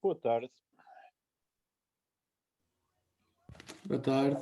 Boa tarde. Boa tarde.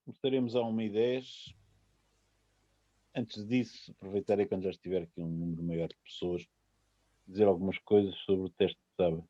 Começaremos a 1h10. Antes disso, aproveitarei quando já estiver aqui um número maior de pessoas, dizer algumas coisas sobre o teste de sábado.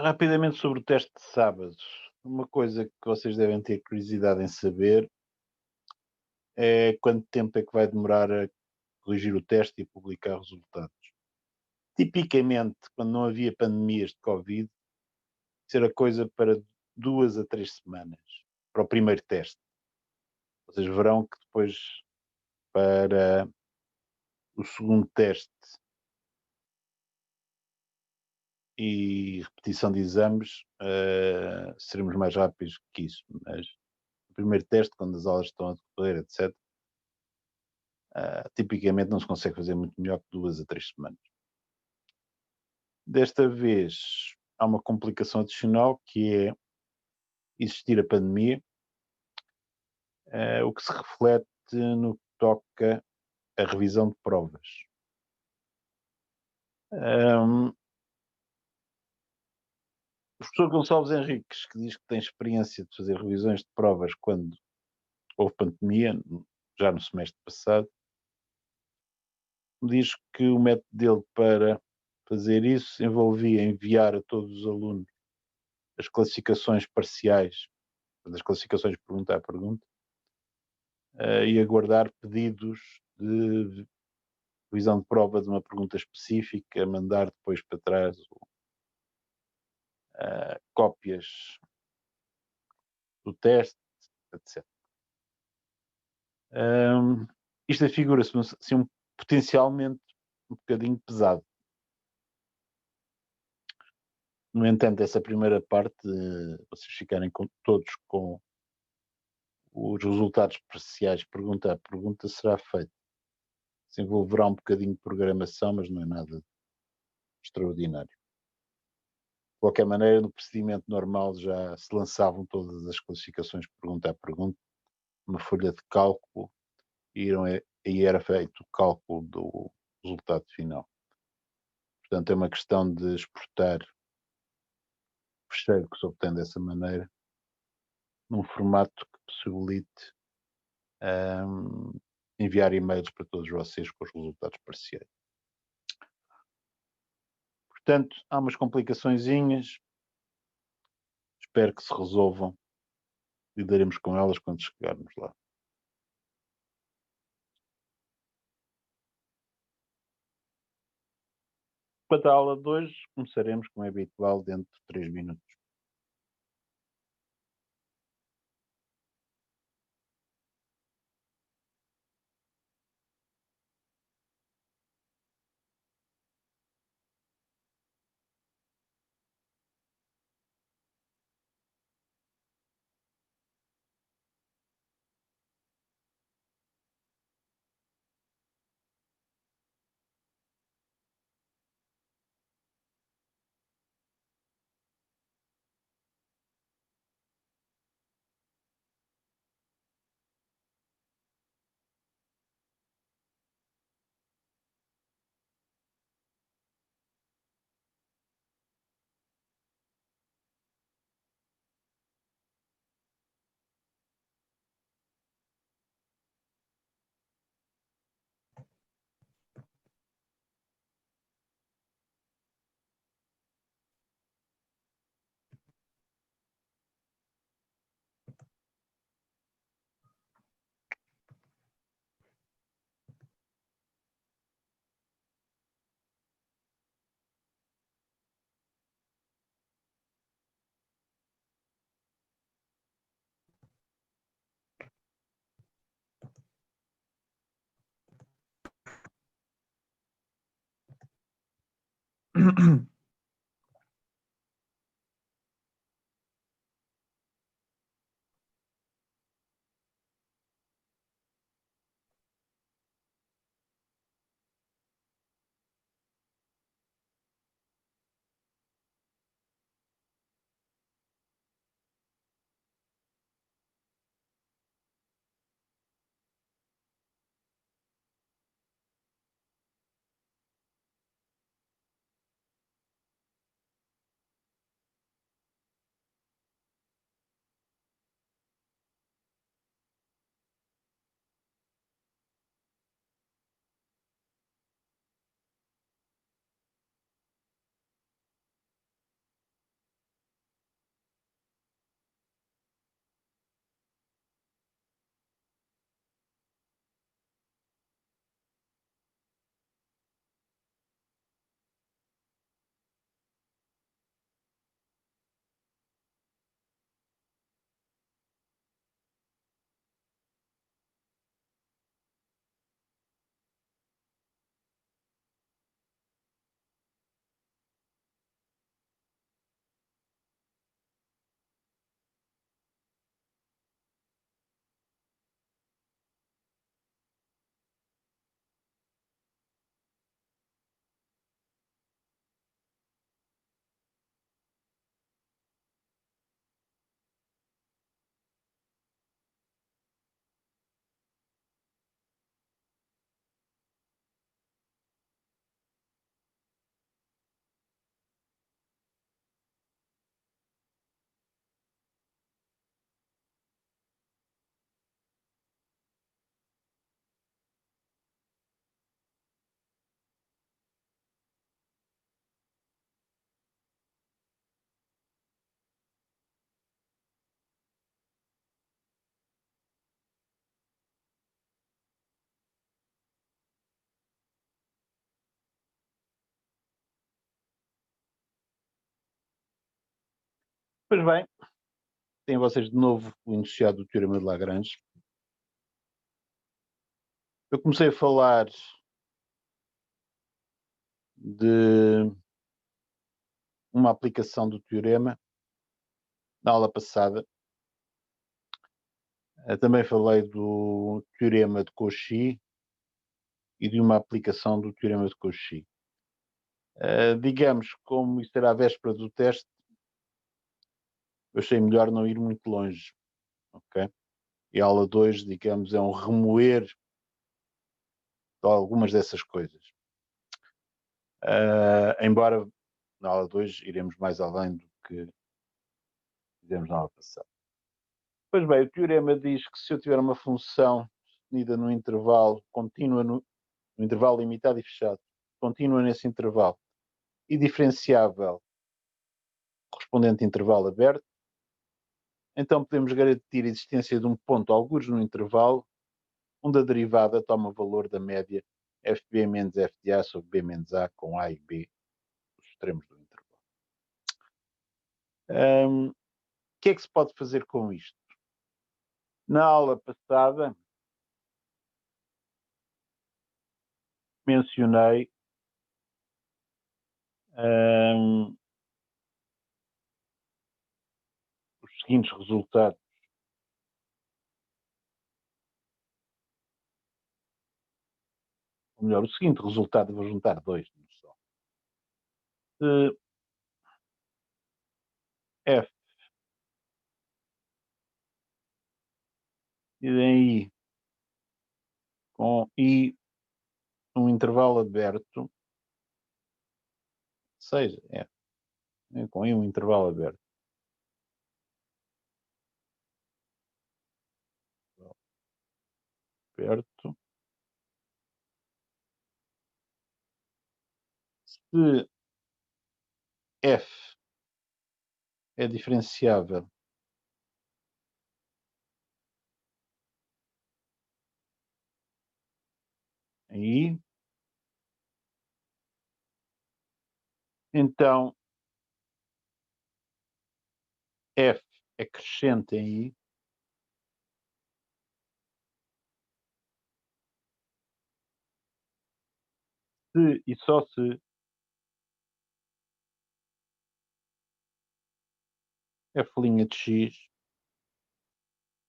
Rapidamente sobre o teste de sábado. Uma coisa que vocês devem ter curiosidade em saber é quanto tempo é que vai demorar a corrigir o teste e publicar resultados. Tipicamente, quando não havia pandemias de Covid, isso era coisa para 2 a 3 semanas, para o primeiro teste. Vocês verão que depois, para o segundo teste e repetição de exames, seremos mais rápidos que isso. Mas o primeiro teste, quando as aulas estão a decorrer, etc., tipicamente não se consegue fazer muito melhor que 2 a 3 semanas. Desta vez há uma complicação adicional, que é existir a pandemia, o que se reflete no que toca à revisão de provas. O professor Gonçalves Henriques, que diz que tem experiência de fazer revisões de provas quando houve pandemia, já no semestre passado, diz que o método dele para fazer isso envolvia enviar a todos os alunos as classificações parciais, as classificações pergunta a pergunta, e aguardar pedidos de revisão de prova de uma pergunta específica, mandar depois para trás cópias do teste, etc. Isto afigura-se assim, potencialmente um bocadinho pesado. No entanto, essa primeira parte, vocês ficarem todos com os resultados parciais, pergunta a pergunta, será feita. Se envolverá um bocadinho de programação, mas não é nada extraordinário. De qualquer maneira, no procedimento normal já se lançavam todas as classificações pergunta a pergunta, uma folha de cálculo, e era feito o cálculo do resultado final. Portanto, é uma questão de exportar o fecheiro que se obtém dessa maneira num formato que possibilite enviar e-mails para todos vocês com os resultados parciais. Portanto, há umas complicaçõezinhas, espero que se resolvam, lidaremos com elas quando chegarmos lá. Quanto à aula de hoje, começaremos, como é habitual, dentro de 3 minutos. Pois bem, têm vocês de novo o enunciado do Teorema de Lagrange. Eu comecei a falar de uma aplicação do teorema na aula passada. Também falei do Teorema de Cauchy e de uma aplicação do Teorema de Cauchy. Digamos, como isto era a véspera do teste, eu achei melhor não ir muito longe, ok? E a aula 2, digamos, é um remoer de algumas dessas coisas. Embora na aula 2 iremos mais além do que fizemos na aula passada. Pois bem, o teorema diz que se eu tiver uma função definida num intervalo contínua, no intervalo limitado e fechado, contínua nesse intervalo, e diferenciável correspondente a intervalo aberto, então podemos garantir a existência de um ponto algures no intervalo, onde a derivada toma valor da média fb menos fda sobre b menos a, com a e b os extremos do intervalo. O que é que se pode fazer com isto? Na aula passada mencionei os seguintes resultados. Ou melhor, o seguinte resultado, vou juntar dois só. Se f em i com i um intervalo aberto, seja, f com i um intervalo aberto, se f é diferenciável em i, então f é crescente em i, se e só se f' de x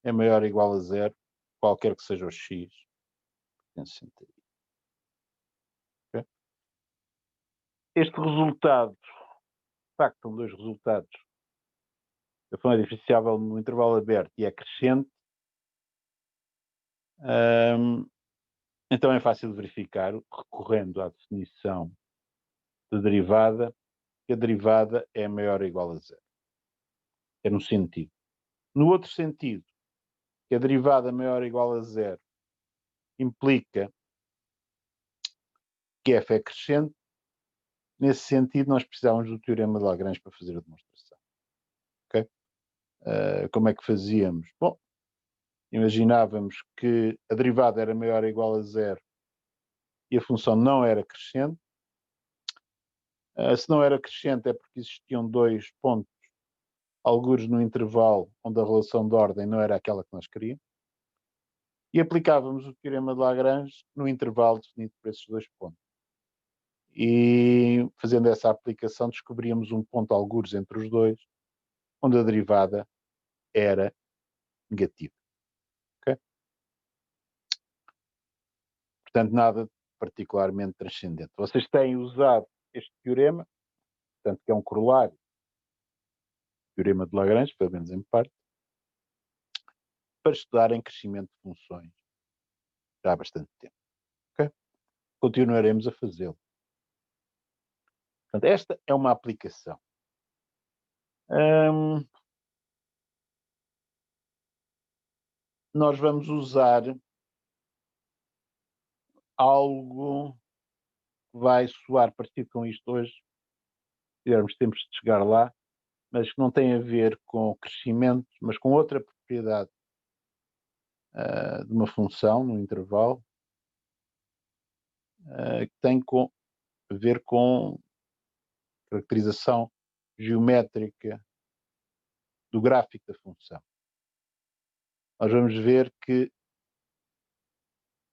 é maior ou igual a zero, qualquer que seja o x, pertencente a i. Okay? Este resultado, de facto, são dois resultados. A função é diferenciável no intervalo aberto e é crescente. Então é fácil de verificar, recorrendo à definição de derivada, que a derivada é maior ou igual a zero. É no sentido. No outro sentido, que a derivada maior ou igual a zero implica que f é crescente. Nesse sentido, nós precisávamos do teorema de Lagrange para fazer a demonstração. Okay? Como é que fazíamos? Bom, imaginávamos que a derivada era maior ou igual a zero e a função não era crescente. Se não era crescente é porque existiam dois pontos algures no intervalo onde a relação de ordem não era aquela que nós queríamos. E aplicávamos o teorema de Lagrange no intervalo definido por esses dois pontos. E fazendo essa aplicação descobríamos um ponto algures entre os dois, onde a derivada era negativa. Okay? Portanto, nada particularmente transcendente. Vocês têm usado este teorema, portanto, que é um corolário do teorema de Lagrange, pelo menos em parte, para estudarem crescimento de funções já há bastante tempo. Okay? Continuaremos a fazê-lo. Portanto, esta é uma aplicação. Nós vamos usar algo que vai soar parecido com isto hoje, se tivermos tempo de chegar lá, mas que não tem a ver com crescimento, mas com outra propriedade de uma função no intervalo, que tem a ver com caracterização geométrica do gráfico da função. Nós vamos ver que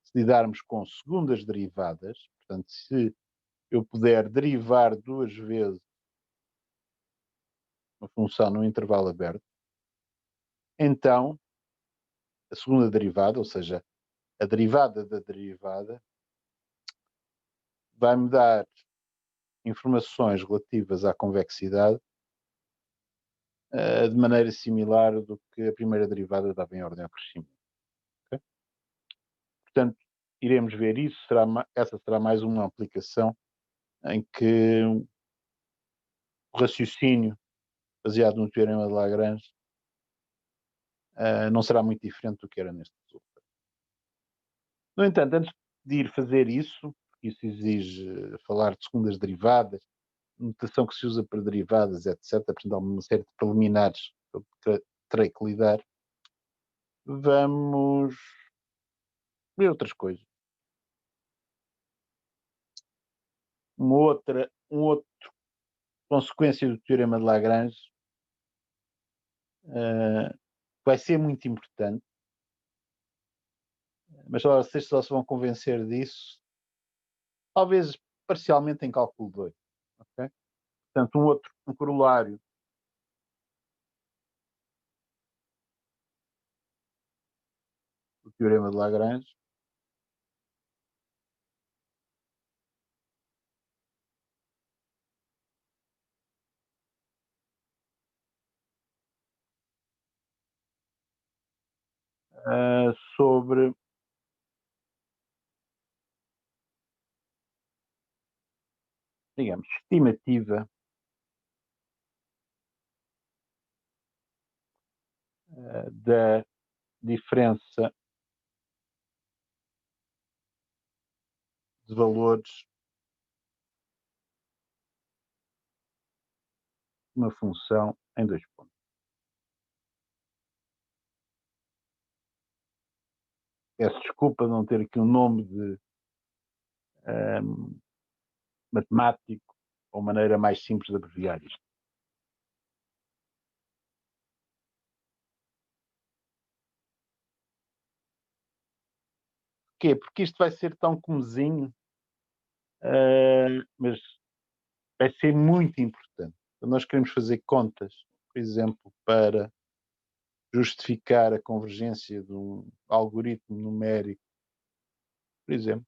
se lidarmos com segundas derivadas, portanto, se eu puder derivar 2 vezes uma função num intervalo aberto, então a segunda derivada, ou seja, a derivada da derivada, vai-me dar informações relativas à convexidade de maneira similar do que a primeira derivada dava em ordem ao crescimento. Okay? Portanto, iremos ver isso. Essa será mais uma aplicação em que o raciocínio baseado no teorema de Lagrange não será muito diferente do que era neste resultado. No entanto, antes de ir fazer isso, porque isso exige falar de segundas derivadas, notação que se usa para derivadas, etc. Portanto, há uma série de preliminares que terei que lidar. Vamos ver outras coisas. Uma outra consequência do teorema de Lagrange vai ser muito importante, mas vocês só se vão convencer disso, talvez parcialmente em cálculo 2. Okay? Portanto, um corolário do teorema de Lagrange sobre digamos, estimativa da diferença de valores de uma função em 2 pontos. Peço desculpa de não ter aqui um nome de matemático ou maneira mais simples de abreviar isto. Porquê? Porque isto vai ser tão comezinho, mas vai ser muito importante. Quando nós queremos fazer contas, por exemplo, para justificar a convergência de um algoritmo numérico, por exemplo,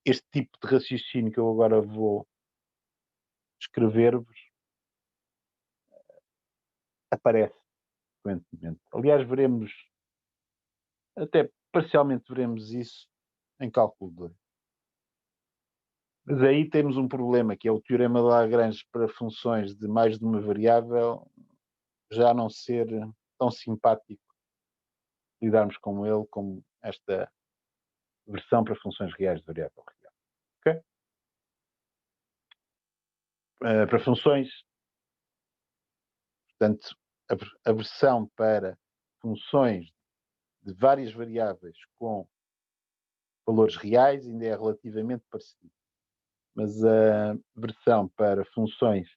este tipo de raciocínio que eu agora vou escrever-vos aparece frequentemente. Aliás, veremos, até parcialmente veremos isso em cálculo 2. Mas aí temos um problema, que é o teorema de Lagrange para funções de mais de uma variável já não ser tão simpático lidarmos com ele como esta versão para funções reais de variável real. Okay? Para funções, portanto, a versão para funções de várias variáveis com valores reais ainda é relativamente parecida. Mas a versão para funções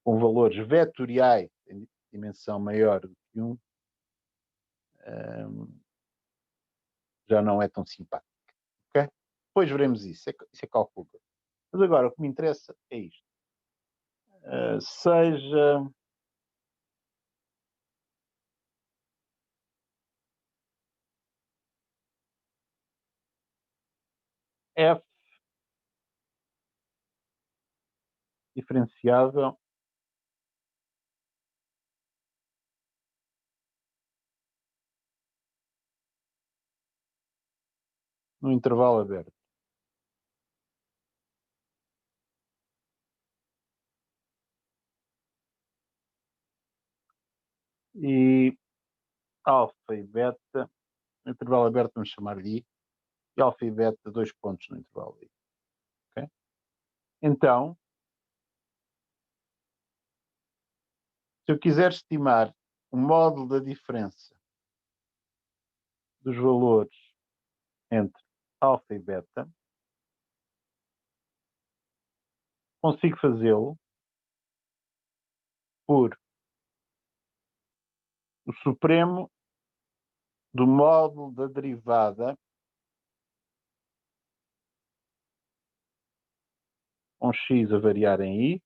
com valores vetoriais em dimensão maior do que 1 já não é tão simpática. Okay? Depois veremos isso. Isso é cálculo. Mas agora o que me interessa é isto. Seja f diferenciável no intervalo aberto. E alfa e beta, no intervalo aberto vamos chamar-lhe I, e alfa e beta 2 pontos no intervalo I. Okay? Então, se eu quiser estimar o módulo da diferença dos valores entre alfa e beta, consigo fazê-lo por o supremo do módulo da derivada com x a variar em i,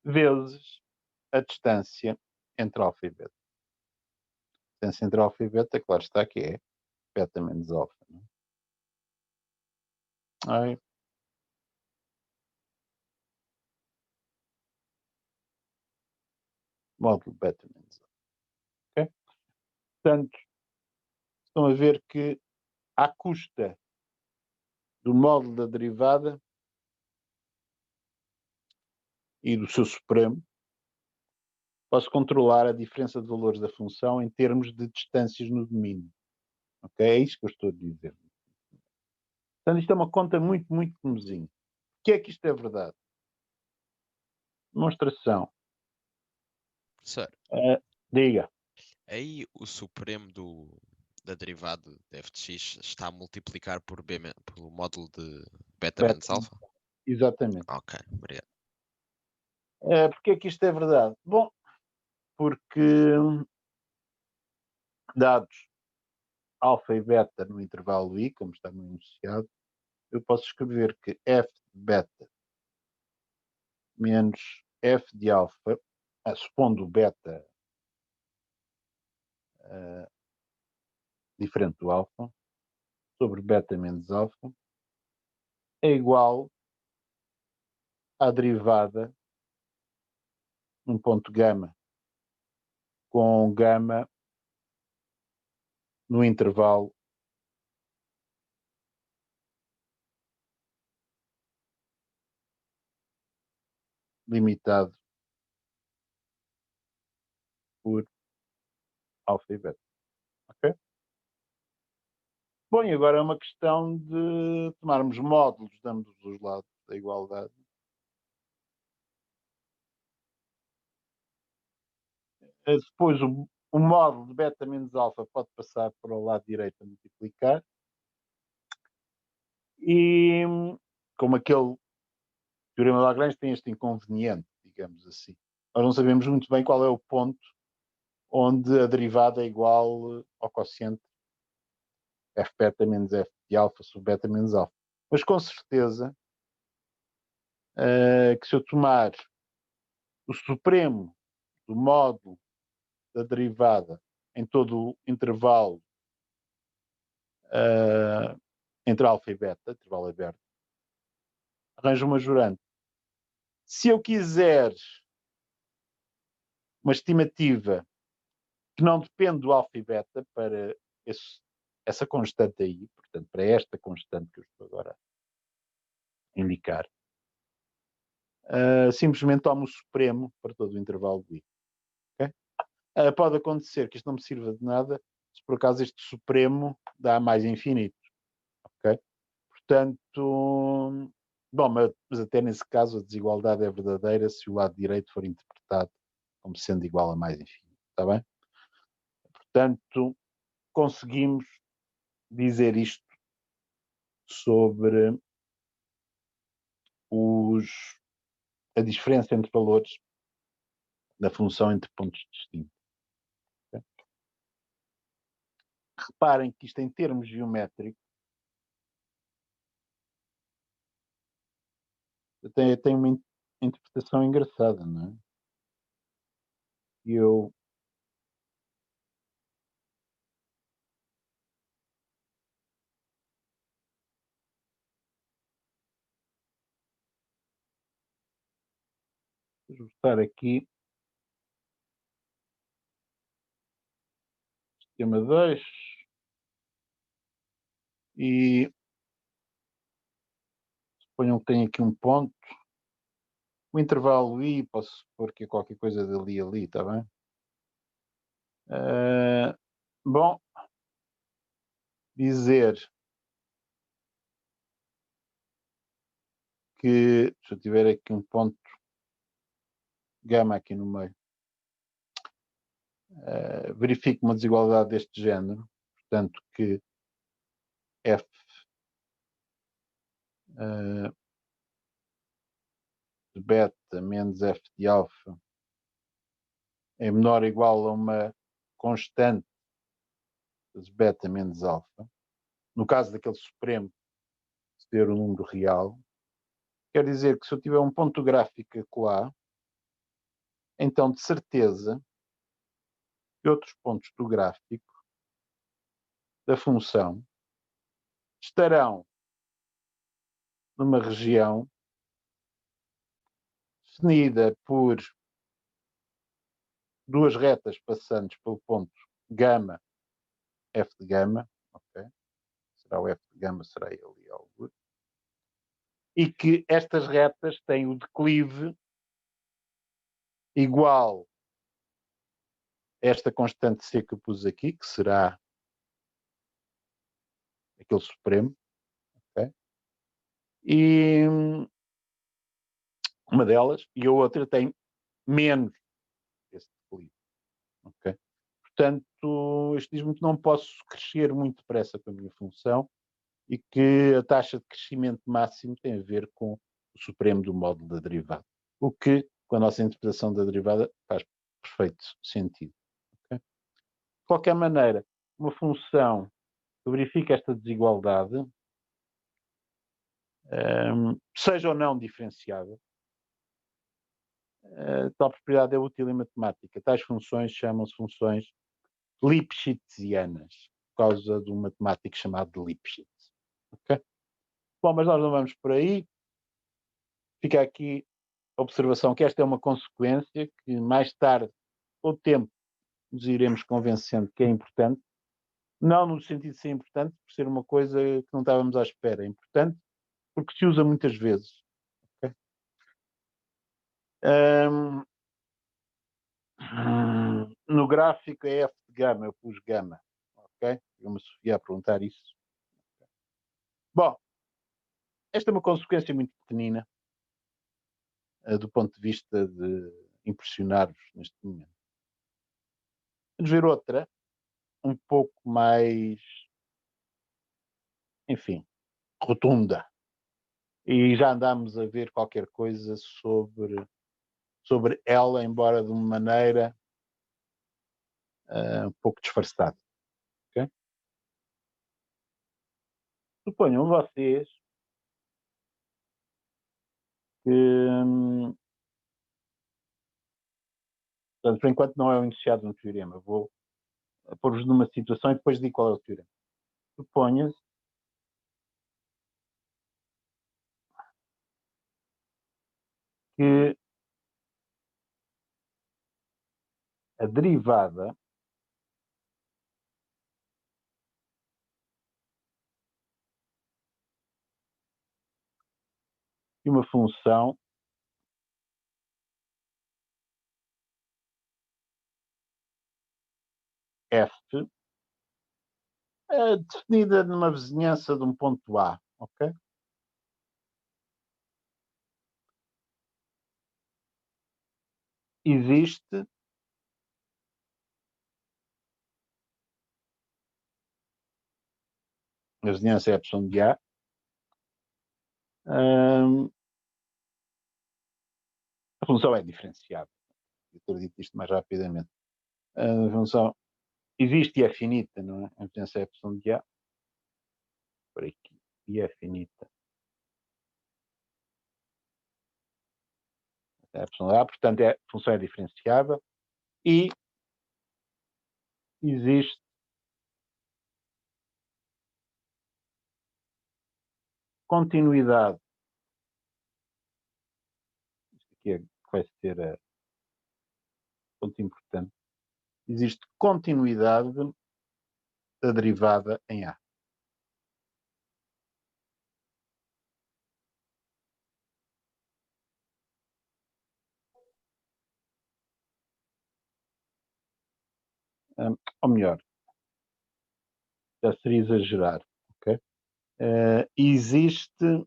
vezes a distância entre alfa e beta. A distância entre alfa e beta, claro está que é beta menos alfa. Não é? Aí, módulo beta menos alfa. Okay? Portanto, estão a ver que à custa do módulo da derivada e do seu supremo, posso controlar a diferença de valores da função em termos de distâncias no domínio. Okay? É isso que eu estou a dizer. Portanto, isto é uma conta muito, muito comezinha. O que é que isto é verdade? Demonstração. Professor, Diga. aí o supremo da derivada de f de x está a multiplicar pelo módulo de beta Beta. menos alfa? Exatamente. Ok, obrigado. Porque é que isto é verdade? Bom, porque dados alfa e beta no intervalo i, como está no enunciado, eu posso escrever que f de beta menos f de alfa, supondo o beta diferente do alfa, sobre beta menos alfa, é igual à derivada num ponto gama com gama no intervalo limitado por alfa e beta. Ok? Bom, e agora é uma questão de tomarmos módulos de ambos os lados da igualdade. Depois o módulo de beta menos alfa pode passar para o lado direito a multiplicar. E como aquele teorema de Lagrange tem este inconveniente, digamos assim. Nós não sabemos muito bem qual é o ponto onde a derivada é igual ao quociente f beta menos f de alfa sobre beta menos alfa. Mas com certeza que se eu tomar o supremo do módulo da derivada em todo o intervalo entre alfa e beta, intervalo aberto, arranjo uma majorante. Se eu quiser uma estimativa que não depende do alfa e beta para essa constante aí, portanto, para esta constante que eu estou agora a indicar, simplesmente tomo o supremo para todo o intervalo de i. Okay? Pode acontecer que isto não me sirva de nada se por acaso este supremo dá mais infinito. Okay? Portanto, bom, mas até nesse caso a desigualdade é verdadeira se o lado direito for interpretado como sendo igual a mais infinito. Está bem? Portanto, conseguimos dizer isto sobre a diferença entre valores da função entre pontos distintos. Okay? Reparem que isto em termos geométricos tem uma interpretação engraçada, não é? Eu vou ajustar aqui sistema 2 e suponham que tem aqui um ponto. O intervalo i, posso supor que é qualquer coisa dali ali, está bem? Bom, dizer que se eu tiver aqui um ponto gama aqui no meio, verifico uma desigualdade deste género, portanto que f de beta menos f de alfa é menor ou igual a uma constante vezes beta menos alfa. No caso daquele supremo, se ter um número real, quer dizer que se eu tiver um ponto gráfico acolá, então de certeza que outros pontos do gráfico da função estarão numa região definida por duas retas passantes pelo ponto gama, f de gama, ok? Será o f de gama, será ele algo. E que estas retas têm o declive igual a esta constante C que eu pus aqui, que será aquele supremo, ok? E uma delas, e a outra tem menos esse declive, ok? Portanto, isto diz-me que não posso crescer muito depressa com a minha função e que a taxa de crescimento máximo tem a ver com o supremo do módulo da derivada. O que, com a nossa interpretação da derivada, faz perfeito sentido. Okay? De qualquer maneira, uma função que verifica esta desigualdade, seja ou não diferenciável, tal propriedade é útil em matemática. Tais funções chamam-se funções lipschitzianas, por causa de um matemático chamado de Lipschitz. Okay? Bom, mas nós não vamos por aí. Fica aqui a observação que esta é uma consequência que mais tarde, com o tempo, nos iremos convencendo que é importante. Não no sentido de ser importante, por ser uma coisa que não estávamos à espera. É importante porque se usa muitas vezes. Okay? No gráfico é f de gama, eu pus gama. Ok? Eu-me Sofia a perguntar isso. Bom, esta é uma consequência muito pequenina do ponto de vista de impressionar-vos neste momento. Vamos ver outra, um pouco mais, enfim, rotunda. E já andámos a ver qualquer coisa sobre ela, embora de uma maneira um pouco disfarçada. Okay? Suponham vocês que, portanto, por enquanto não é o enunciado no teorema. Vou pôr-vos numa situação e depois digo qual é o teorema. Suponha-se que a derivada de uma função f definida numa vizinhança de um ponto A, ok? Existe a vizinhança epsilon de A, a função é diferenciável. Eu ter dito isto mais rapidamente. A função existe e é finita, não é? A vizinhança epsilon de A. Por aqui. E é finita. Epsilon de A, portanto, a função é diferenciável e existe continuidade. Isto aqui é que vai ser ponto importante. Existe continuidade da derivada em A. Ou melhor, já seria exagerar. Okay? Existe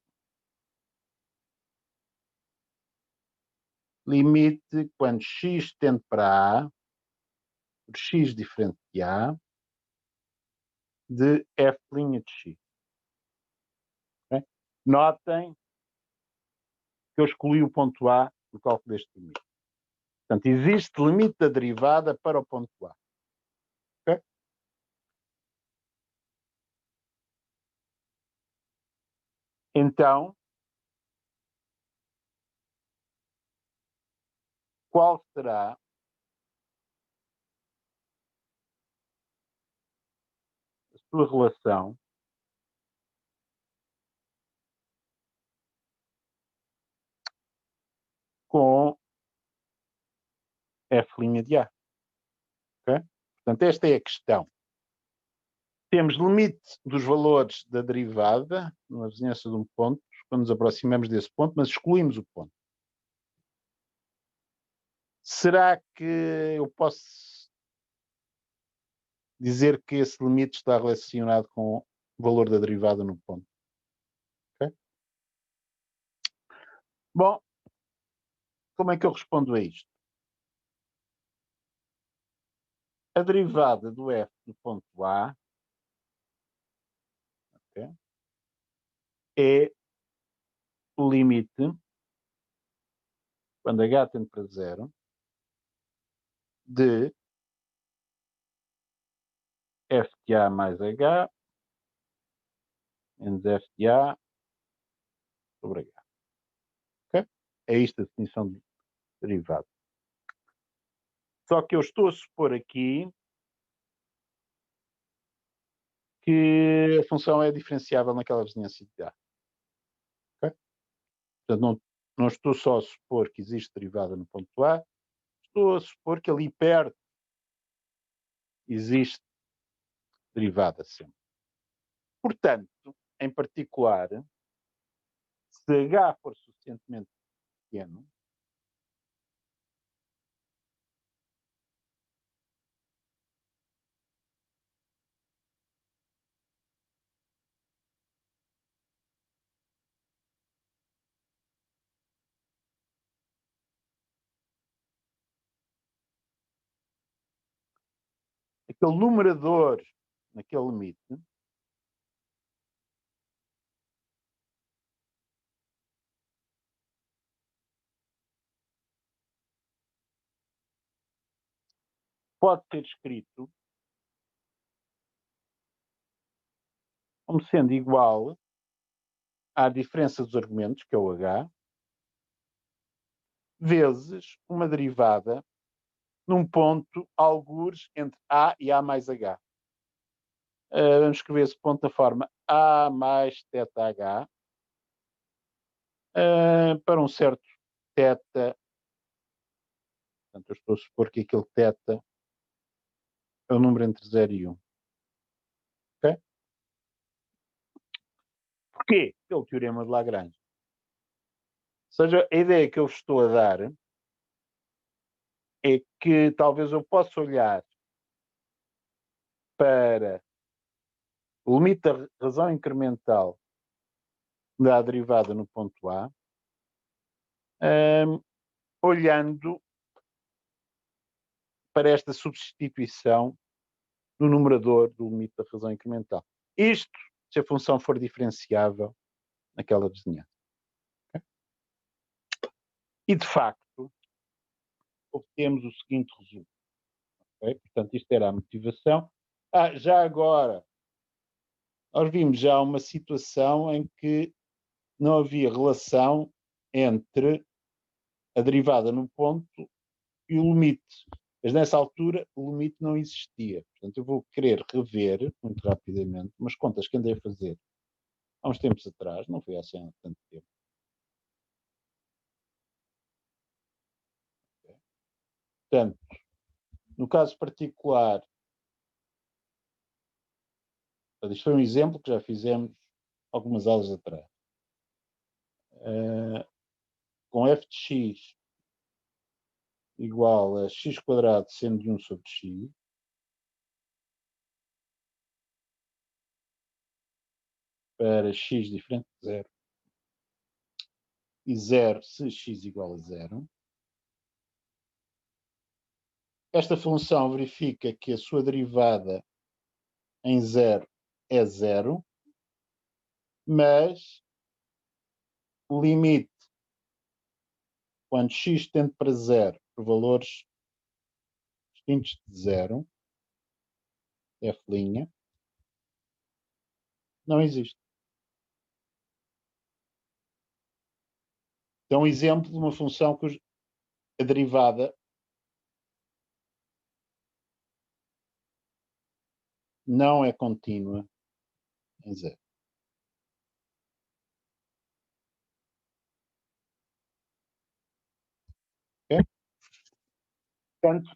limite quando x tende para A, por x diferente de A, de f' de x. Okay? Notem que eu escolhi o ponto A no cálculo deste limite. Portanto, existe limite da derivada para o ponto A. Okay? Então, qual será a sua relação com f' de A? Okay? Portanto, esta é a questão. Temos limite dos valores da derivada na vizinhança de um ponto, quando nos aproximamos desse ponto, mas excluímos o ponto. Será que eu posso dizer que esse limite está relacionado com o valor da derivada no ponto? Okay? Bom, como é que eu respondo a isto? A derivada do f do ponto A, okay, é o limite, quando h tende para zero, de f de A mais h menos f de A sobre h. Okay? É isto a definição de derivada. Só que eu estou a supor aqui que a função é diferenciável naquela vizinhança de A. Okay? Portanto, não estou só a supor que existe derivada no ponto A, estou a supor que ali perto existe derivada sempre. Portanto, em particular, se h for suficientemente pequeno, aquele numerador naquele limite pode ser escrito como sendo igual à diferença dos argumentos, que é o h, vezes uma derivada num ponto algures entre A e A mais H. Vamos escrever esse ponto da forma A mais θH para um certo θ. Portanto, eu estou a supor que aquele θ é o número entre 0 e 1. Okay? Porquê? Pelo teorema de Lagrange. Ou seja, a ideia que eu estou a dar é que talvez eu possa olhar para o limite da razão incremental da derivada no ponto A, olhando para esta substituição no numerador do limite da razão incremental. Isto se a função for diferenciável naquela vizinhança. Okay? E, de facto, obtemos o seguinte resultado. Okay? Portanto, isto era a motivação. Já agora, nós vimos já uma situação em que não havia relação entre a derivada no ponto e o limite. Mas nessa altura o limite não existia. Portanto, eu vou querer rever, muito rapidamente, umas contas que andei a fazer há uns tempos atrás, não foi assim há tanto tempo. Portanto, no caso particular, isto foi um exemplo que já fizemos algumas aulas atrás. Com f de x igual a x quadrado seno de 1 sobre x, para x diferente de 0, e 0 se x igual a 0, esta função verifica que a sua derivada em 0 é 0, mas o limite quando x tende para 0 por valores distintos de zero, f', não existe. É um exemplo de uma função que a derivada não é contínua em zero. Okay? Portanto,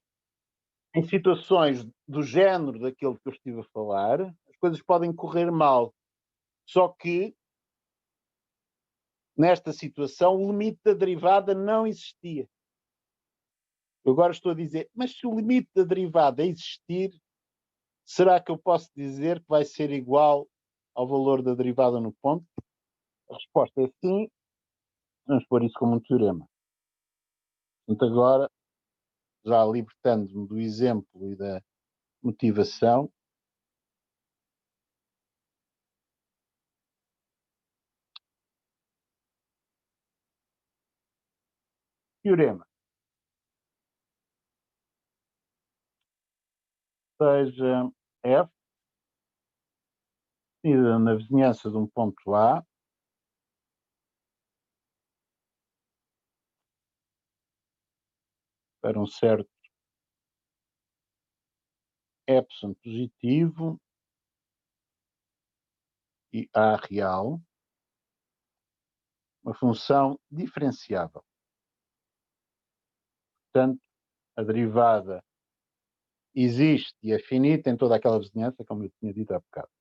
em situações do género daquilo que eu estive a falar, as coisas podem correr mal. Só que, nesta situação, o limite da derivada não existia. Eu agora estou a dizer, mas se o limite da derivada existir, será que eu posso dizer que vai ser igual ao valor da derivada no ponto? A resposta é sim. Vamos pôr isso como um teorema. Portanto, agora, já libertando-me do exemplo e da motivação, teorema. Seja f, definida na vizinhança de um ponto A, para um certo epsilon positivo e A real, uma função diferenciável. Portanto, a derivada existe e é finita em toda aquela vizinhança, como eu tinha dito há bocado.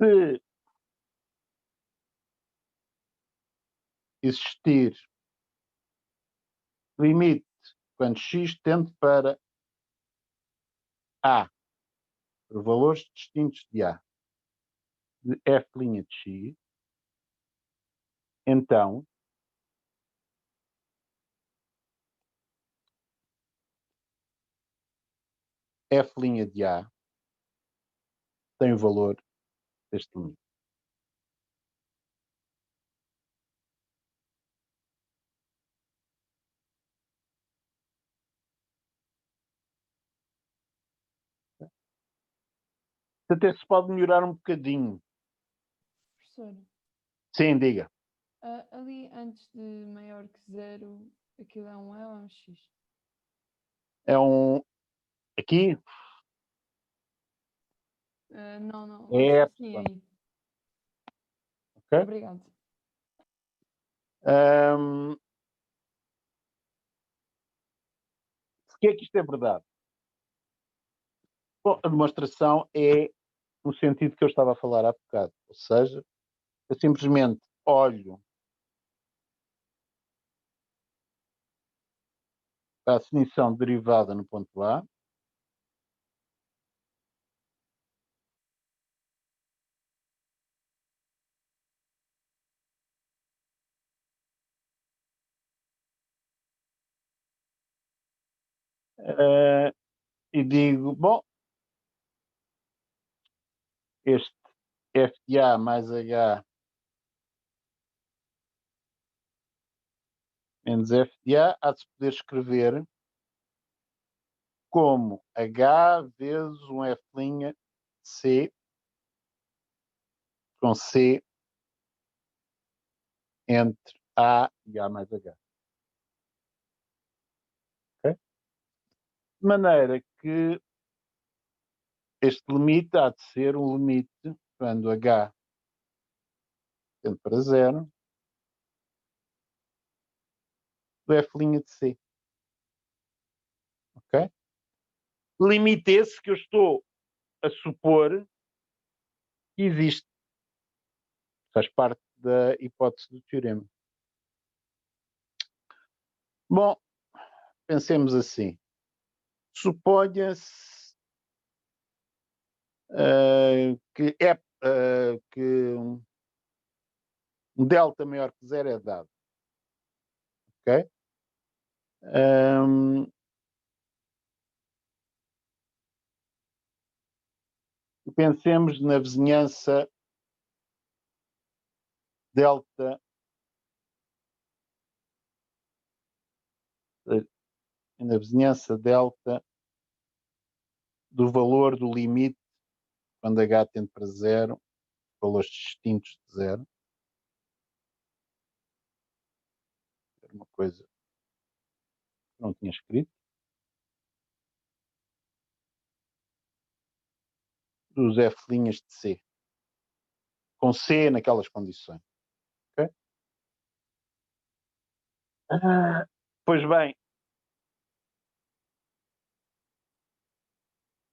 Se existir limite quando x tende para A, por valores distintos de A, de f' de x, então f' de A tem o valor deste limite. Até se pode melhorar um bocadinho. Professor, Sim, diga. ali antes de maior que zero, aquilo é um E ou é um X? É um. Aqui Não. é Acho que sim, aí. ok? Obrigado. Porquê é que isto é verdade? Bom, a demonstração é no sentido que eu estava a falar há bocado. Ou seja, eu simplesmente olho para a definição de derivada no ponto A, e digo, bom, este f de A mais H menos f de A há de se poder escrever como H vezes um f' C com C entre A e A mais H. Okay? De maneira que este limite há de ser um limite quando H tende para zero do f' de C. Ok? Limite esse que eu estou a supor que existe. Faz parte da hipótese do teorema. Bom, pensemos assim. Suponha-se que um delta maior que zero é dado. Ok? Pensemos na vizinhança delta do valor do limite quando h tende para zero, valores distintos de zero. Era uma coisa que não tinha escrito. Dos f' de C. Com C naquelas condições. Okay? Pois bem,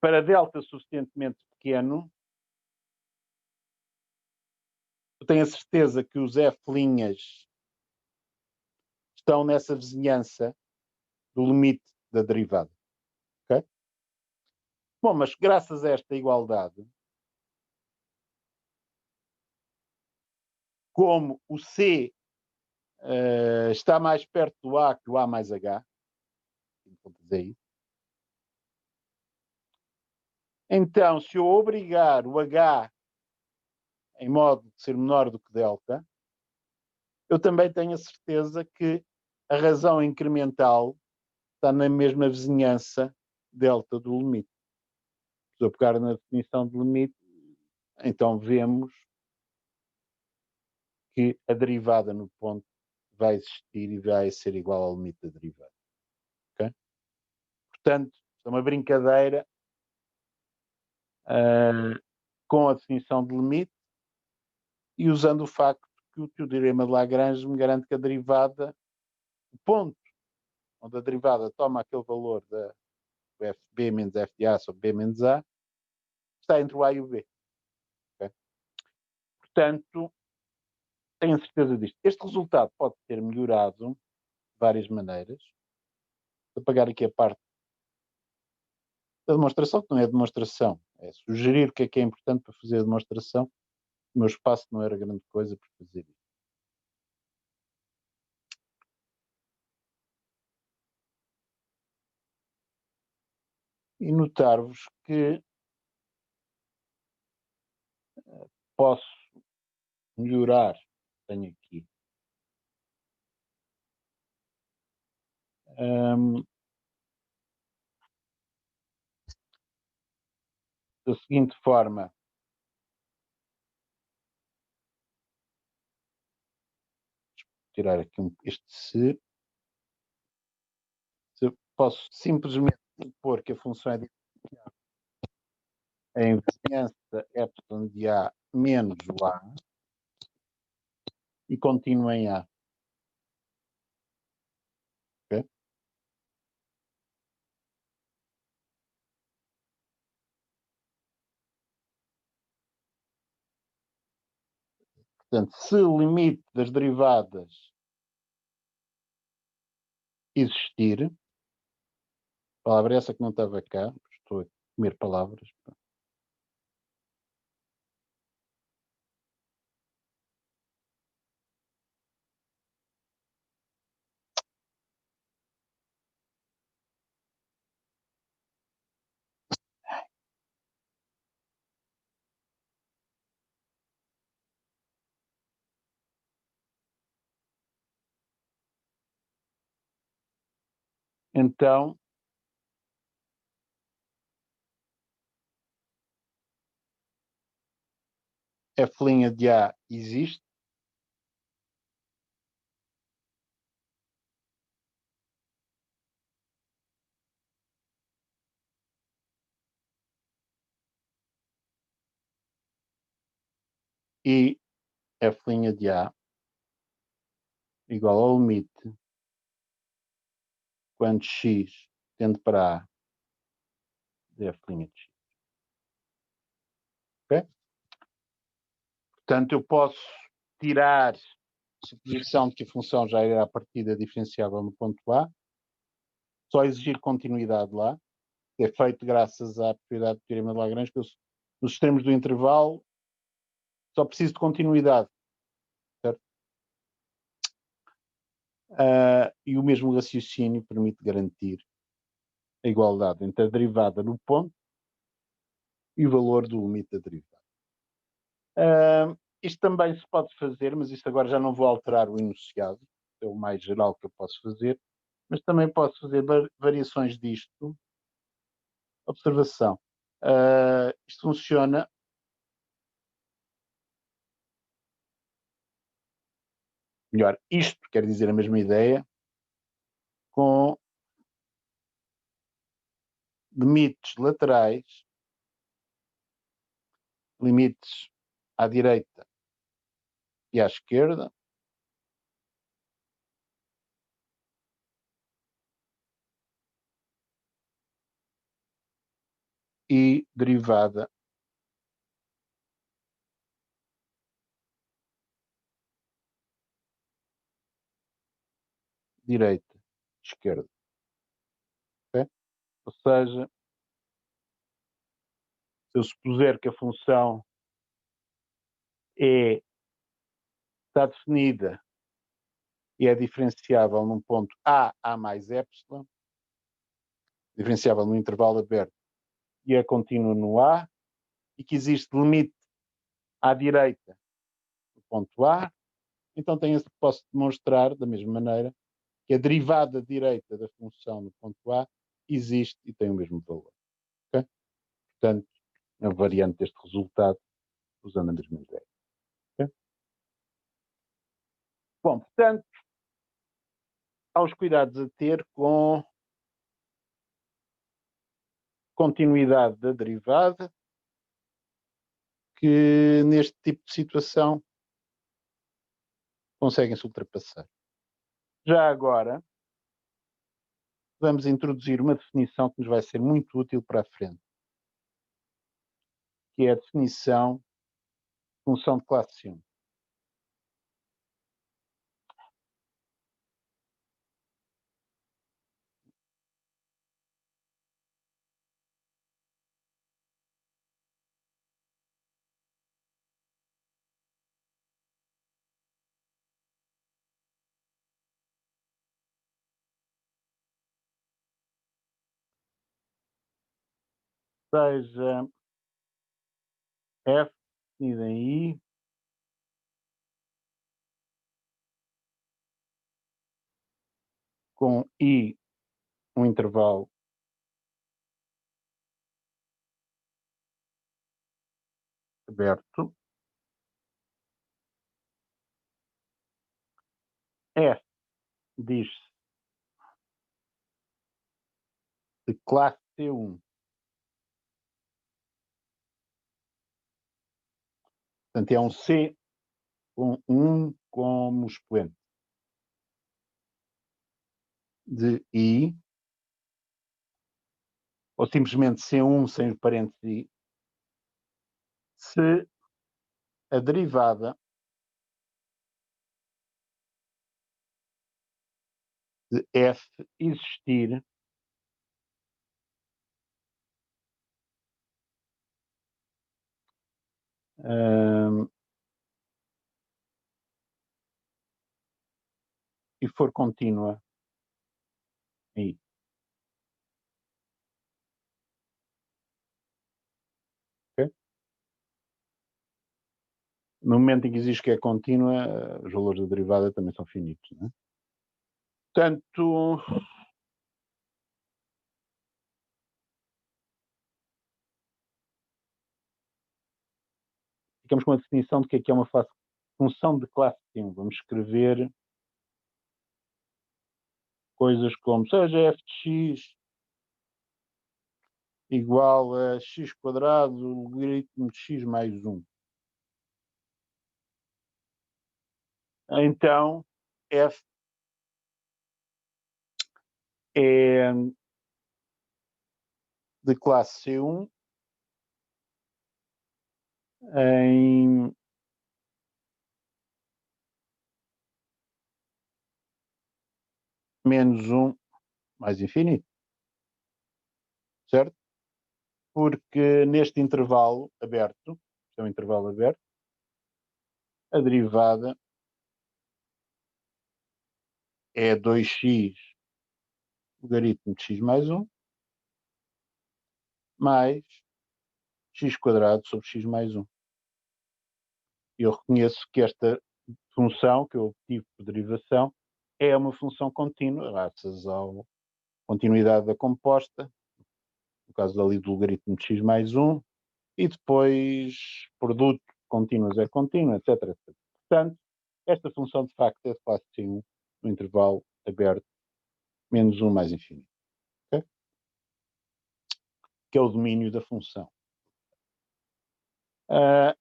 para delta suficientemente pequeno, eu tenho a certeza que os f' estão nessa vizinhança do limite da derivada. Okay? Bom, mas graças a esta igualdade, como o C está mais perto do A que o A mais H, vou dizer isso. Então, se eu obrigar o H em modo de ser menor do que delta, eu também tenho a certeza que a razão incremental está na mesma vizinhança delta do limite. Se eu pegar na definição de limite, então vemos que a derivada no ponto vai existir e vai ser igual ao limite da derivada. Okay? Portanto, é uma brincadeira com a definição de limite e usando o facto que o teorema de Lagrange me garante que a derivada, o ponto onde a derivada toma aquele valor da fb menos f de A sobre b menos A, está entre o A e o B. Okay? Portanto, tenho certeza disto. Este resultado pode ser melhorado de várias maneiras. Vou apagar aqui a parte da demonstração, que não é demonstração, é sugerir o que é importante para fazer a demonstração. O meu espaço não era grande coisa para fazer isso. E notar-vos que posso melhorar, tenho aqui, da seguinte forma. Tirar aqui este se eu posso simplesmente supor que a função é diferenciável em vizinhança epsilon de A menos o A e continua em A. Okay? Portanto, se o limite das derivadas existir, a palavra essa que não estava cá, estou a comer palavras. Então, f' de A existe. E f' de A igual ao limite quando x tende para A de f' de x. Okay? Portanto, eu posso tirar a suposição de que a função já era a partida diferenciável no ponto A, só exigir continuidade lá, que é feito graças à propriedade do teorema de Lagrange, que nos extremos do intervalo só preciso de continuidade. Certo? E o mesmo raciocínio permite garantir a igualdade entre a derivada no ponto e o valor do limite da derivada. Isto também se pode fazer, mas isto agora já não vou alterar o enunciado, é o mais geral que eu posso fazer, mas também posso fazer variações disto. Observação. Isto funciona melhor. Isto quer dizer a mesma ideia com limites laterais, limites à direita e à esquerda, e derivada direita, esquerda. Okay? Ou seja, se eu supuser que a função está definida e é diferenciável num ponto A mais epsilon, diferenciável no intervalo aberto e é contínua no A, e que existe limite à direita do ponto A, então posso demonstrar da mesma maneira que a derivada direita da função no ponto A existe e tem o mesmo valor. Okay? Portanto, é uma variante deste resultado usando a mesma ideia. Okay? Bom, portanto, há os cuidados a ter com continuidade da derivada, que neste tipo de situação conseguem-se ultrapassar. Já agora, vamos introduzir uma definição que nos vai ser muito útil para a frente, que é a definição de função de classe 1. Seja f definida em I com I um intervalo aberto, F diz-se de classe C1. Portanto, é um C com 1 como expoente de I, ou simplesmente C1 sem o parênteses I, se a derivada de F existir e for contínua em I. Okay? No momento em que existe que é contínua, os valores da derivada também são finitos. Não é? Portanto, ficamos com a definição de que é uma função de classe 1. Vamos escrever coisas como seja f de x igual a x quadrado logaritmo de x mais 1. Então, f é de classe C1 em menos 1 mais infinito. Certo? Porque neste intervalo aberto, isto é um intervalo aberto, a derivada é 2x logaritmo de x mais 1 mais x² sobre x mais 1. E eu reconheço que esta função que eu obtive por derivação é uma função contínua, graças à continuidade da composta, no caso ali do logaritmo de x mais 1, e depois produto contínuo, zero contínuo, etc, etc. Portanto, esta função de facto é de classe C1 no intervalo aberto menos 1 mais infinito. Okay? Que é o domínio da função.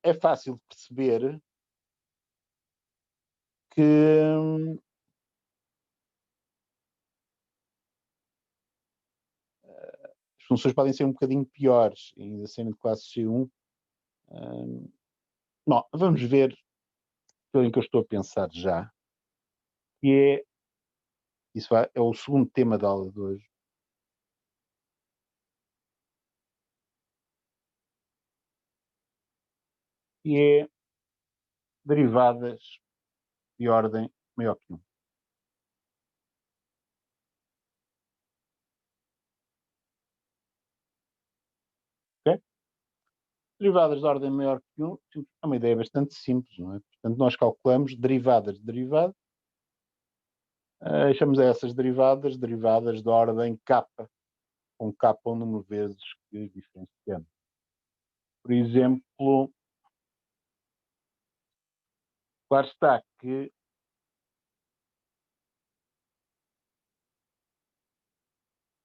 É fácil de perceber que as funções podem ser um bocadinho piores, ainda sendo de classe C1. Não, vamos ver aquilo em que eu estou a pensar já, que é, é o segundo tema da aula de hoje. E é derivadas de ordem maior que 1. Okay? Derivadas de ordem maior que 1 é uma ideia bastante simples, não é? Portanto, nós calculamos derivadas de derivada, chamamos a essas derivadas de ordem k, com k o número de vezes que diferenciamos. Por exemplo, claro está que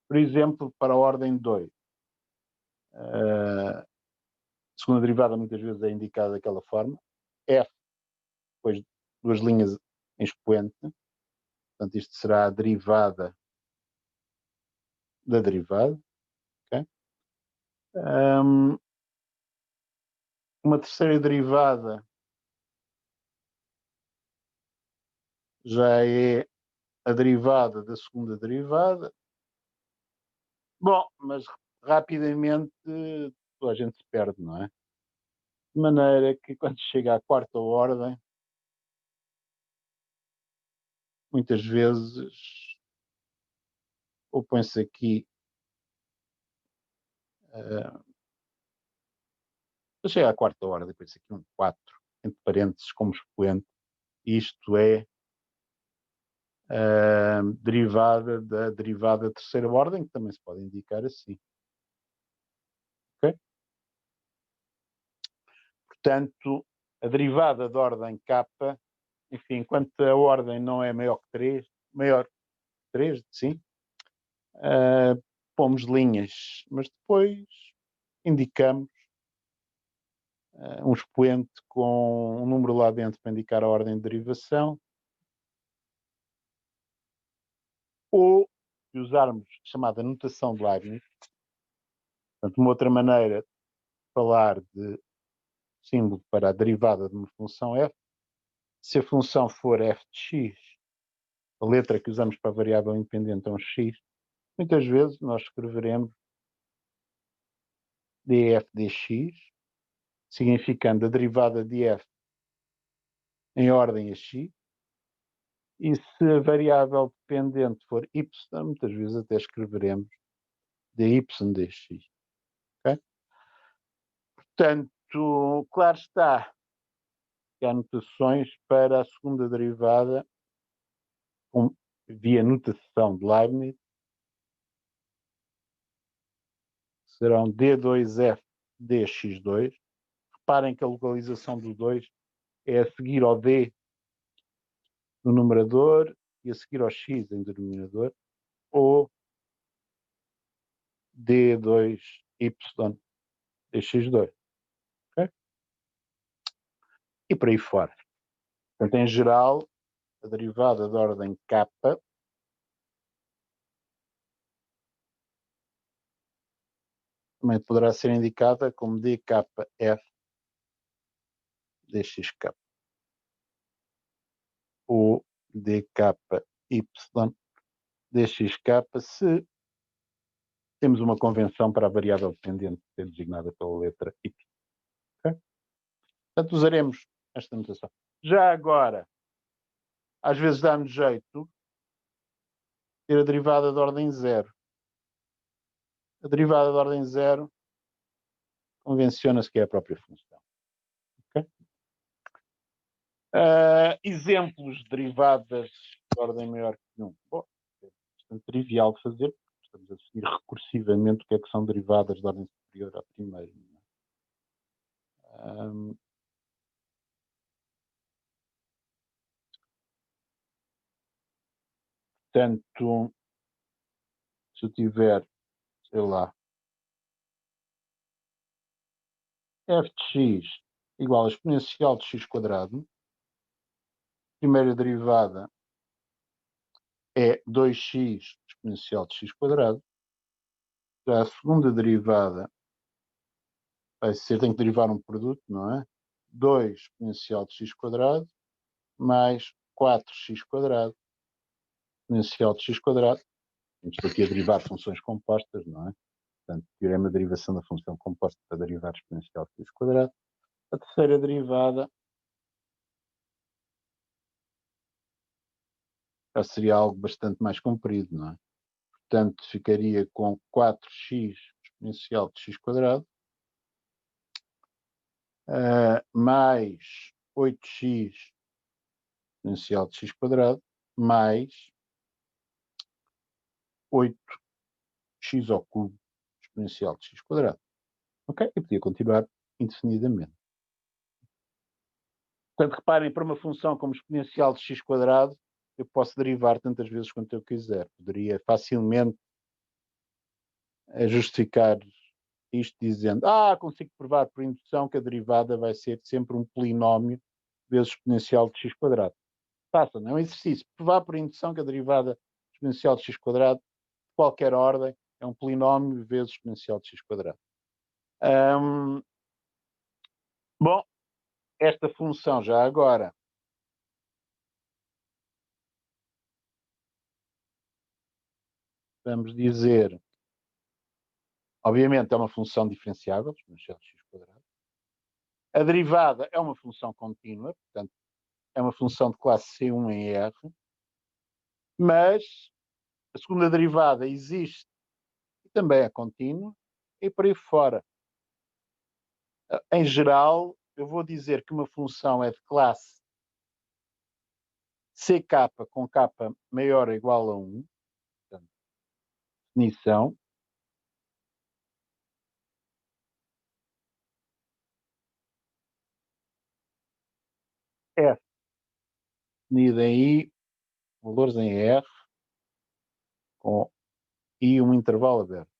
por exemplo, para a ordem 2, a segunda derivada muitas vezes é indicada daquela forma, f, depois duas linhas em expoente, portanto isto será a derivada da derivada. Okay? Uma terceira derivada já é a derivada da segunda derivada. Bom, mas rapidamente toda a gente se perde, não é? De maneira que quando chega à quarta ordem, muitas vezes ou põe-se aqui chega à quarta ordem, depois aqui um 4, entre parênteses, como expoente, isto é derivada da derivada de terceira ordem, que também se pode indicar assim. Okay? Portanto, a derivada de ordem k, enfim, enquanto a ordem não é maior que 3, maior que 3, sim, pomos linhas, mas depois indicamos um expoente com um número lá dentro para indicar a ordem de derivação, ou se usarmos a chamada notação de Leibniz, portanto, uma outra maneira de falar de símbolo para a derivada de uma função f, se a função for f de x, a letra que usamos para a variável independente é um x, muitas vezes nós escreveremos df dx, significando a derivada de f em ordem a x, e se a variável dependente for y, muitas vezes até escreveremos dy dx. Okay? Portanto, claro está que há notações para a segunda derivada via notação de Leibniz, serão d2f dx2. Reparem que a localização do 2 é a seguir ao d no numerador e a seguir ao x em denominador, ou d2y dx2. Okay? E por aí fora. Portanto, em geral, a derivada de ordem k também poderá ser indicada como dkf dxk ou dky dxk se temos uma convenção para a variável dependente ser designada pela letra y. Okay? Portanto, usaremos esta notação. Já agora, às vezes dá-nos jeito ter a derivada de ordem 0. A derivada de ordem 0 convenciona-se que é a própria função. Okay? Exemplos de derivadas de ordem maior que 1. Bom, é bastante trivial de fazer, porque estamos a definir recursivamente o que é que são derivadas de ordem superior à primeira. Portanto, se eu tiver, sei lá, f de x igual a exponencial de x quadrado, a primeira derivada é 2x exponencial de x quadrado, já a segunda derivada vai ser, tem que derivar um produto, não é? 2 exponencial de x quadrado mais 4x quadrado exponencial de x quadrado. Estou aqui a derivar funções compostas, não é? Portanto, teorema de derivação da função composta para derivar exponencial de x quadrado. A terceira derivada já seria algo bastante mais comprido, não é? Portanto, ficaria com 4x exponencial de x quadrado mais 8x exponencial de x quadrado mais 8x ao cubo exponencial de x quadrado. Ok? E podia continuar indefinidamente. Portanto, reparem, para uma função como exponencial de x quadrado, eu posso derivar tantas vezes quanto eu quiser. Poderia facilmente justificar isto dizendo, consigo provar por indução que a derivada vai ser sempre um polinómio vezes exponencial de x quadrado. Faça, não é um exercício. Provar por indução que a derivada exponencial de x quadrado, de qualquer ordem, é um polinómio vezes exponencial de x quadrado. Bom, esta função já agora vamos dizer, obviamente é uma função diferenciável, exponencial de x quadrado. A derivada é uma função contínua, portanto, é uma função de classe C1 em R, mas a segunda derivada existe e também é contínua, e por aí fora. Em geral, eu vou dizer que uma função é de classe CK com K maior ou igual a 1, portanto, definição. F definida em I, valores em R, com I um intervalo aberto.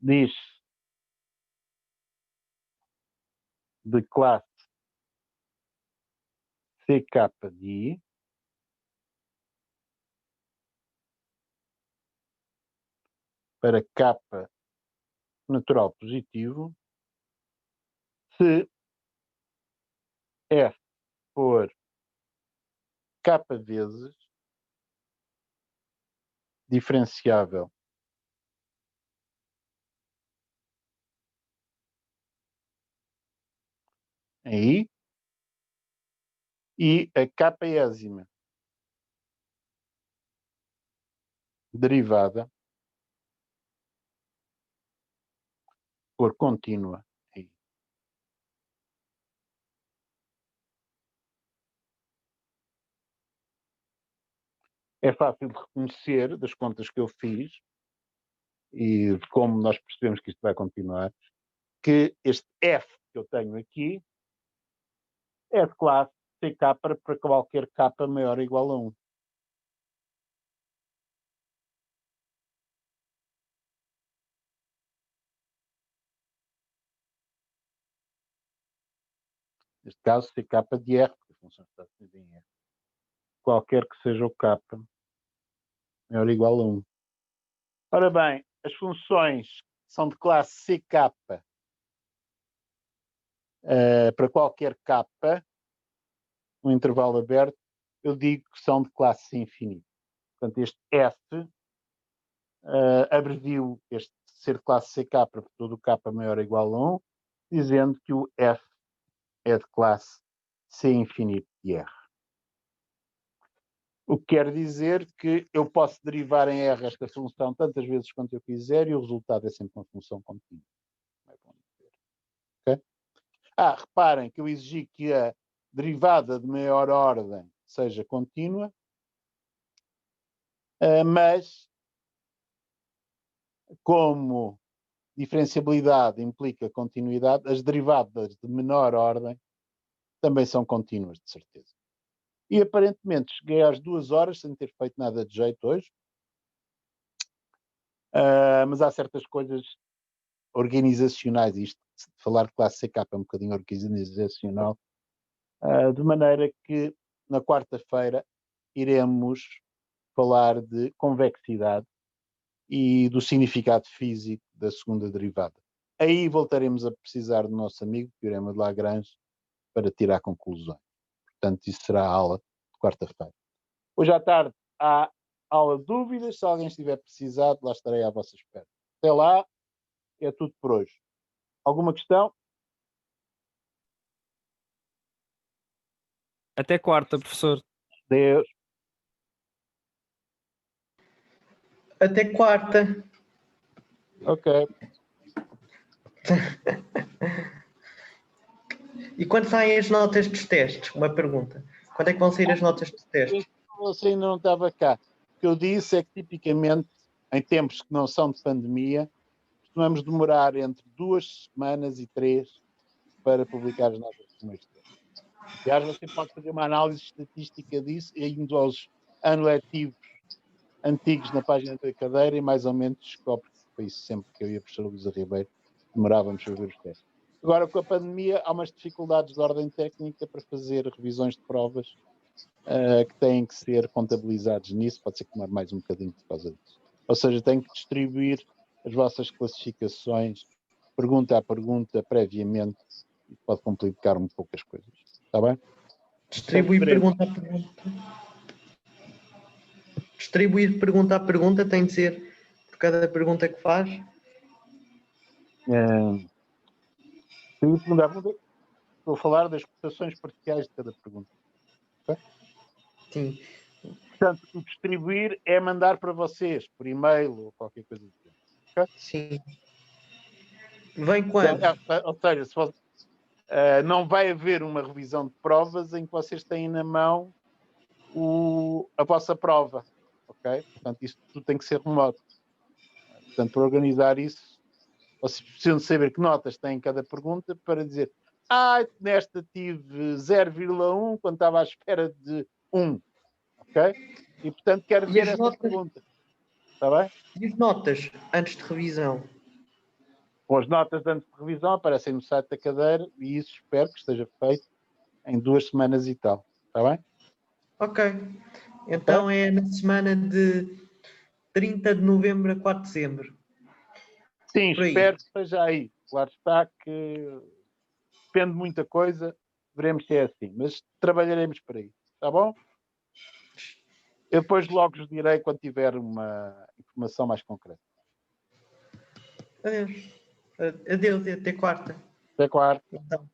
Diz de classe CK de I, para K natural positivo, se F for K vezes diferenciável em I e a késima derivada for contínua em I. É fácil de reconhecer das contas que eu fiz e de como nós percebemos que isto vai continuar, que este F que eu tenho aqui é de classe CK para qualquer K maior ou igual a 1. Neste caso, CK de R, porque a função está definida em R. Qualquer que seja o K maior ou igual a 1. Ora bem, as funções são de classe CK para qualquer K, um intervalo aberto, eu digo que são de classe infinita. Portanto, este F abrevio este ser de classe CK para todo o K maior ou igual a 1, dizendo que o F é de classe C infinito de R. O que quer dizer que eu posso derivar em R esta função tantas vezes quanto eu quiser e o resultado é sempre uma função contínua. Okay? Reparem que eu exigi que a derivada de maior ordem seja contínua, mas como diferenciabilidade implica continuidade, as derivadas de menor ordem também são contínuas, de certeza. E aparentemente cheguei às 2 horas sem ter feito nada de jeito hoje. Mas há certas coisas organizacionais, isto de falar de classe CK é um bocadinho organizacional, de maneira que na quarta-feira iremos falar de convexidade e do significado físico da segunda derivada. Aí voltaremos a precisar do nosso amigo Teorema de Lagrange para tirar conclusões. Portanto, isso será a aula de quarta-feira. Hoje à tarde há aula de dúvidas. Se alguém estiver precisado, lá estarei à vossa espera. Até lá, é tudo por hoje. Alguma questão? Até quarta, professor. Deus. Até quarta. Ok. E quando saem as notas dos testes? Uma pergunta. Quando é que vão sair as notas dos testes? Você ainda não estava cá. O que eu disse é que, tipicamente, em tempos que não são de pandemia, costumamos demorar entre 2 semanas e 3 para publicar as notas dos primeiros testes. Aliás, você pode fazer uma análise estatística disso e indo aos anos letivos antigos na página da cadeira e mais ou menos descobre que foi isso sempre que eu e a professora Luísa Ribeiro demorávamos a ver os testes. Agora, com a pandemia, há umas dificuldades de ordem técnica para fazer revisões de provas que têm que ser contabilizados nisso. Pode ser que demore mais um bocadinho por causa disso. Ou seja, tem que distribuir as vossas classificações pergunta a pergunta previamente e pode complicar um pouco as coisas. Está bem? Distribuir pergunta a pergunta. Distribuir pergunta a pergunta tem de ser por cada pergunta que faz? Estou a falar das cotações parciais de cada pergunta. Okay? Sim. Portanto, o distribuir é mandar para vocês por e-mail ou qualquer coisa do tipo. Okay? Sim. Vem quando? Ou seja, se você, não vai haver uma revisão de provas em que vocês têm na mão a vossa prova. Ok? Portanto, isso tudo tem que ser remoto. Portanto, para organizar isso, vocês precisam saber que notas têm em cada pergunta para dizer nesta tive 0,1 quando estava à espera de 1. Ok? E, portanto, quero ver essa pergunta. Está bem? E as notas antes de revisão? Com as notas antes de revisão aparecem no site da cadeira e isso espero que esteja feito em 2 semanas e tal. Está bem? Ok. Então é na semana de 30 de novembro a 4 de dezembro. Sim, espero que esteja aí. Claro está que depende de muita coisa, veremos se é assim, mas trabalharemos para isso. Está bom? Eu depois logo vos direi quando tiver uma informação mais concreta. Adeus. Adeus, até quarta. Até quarta. Então.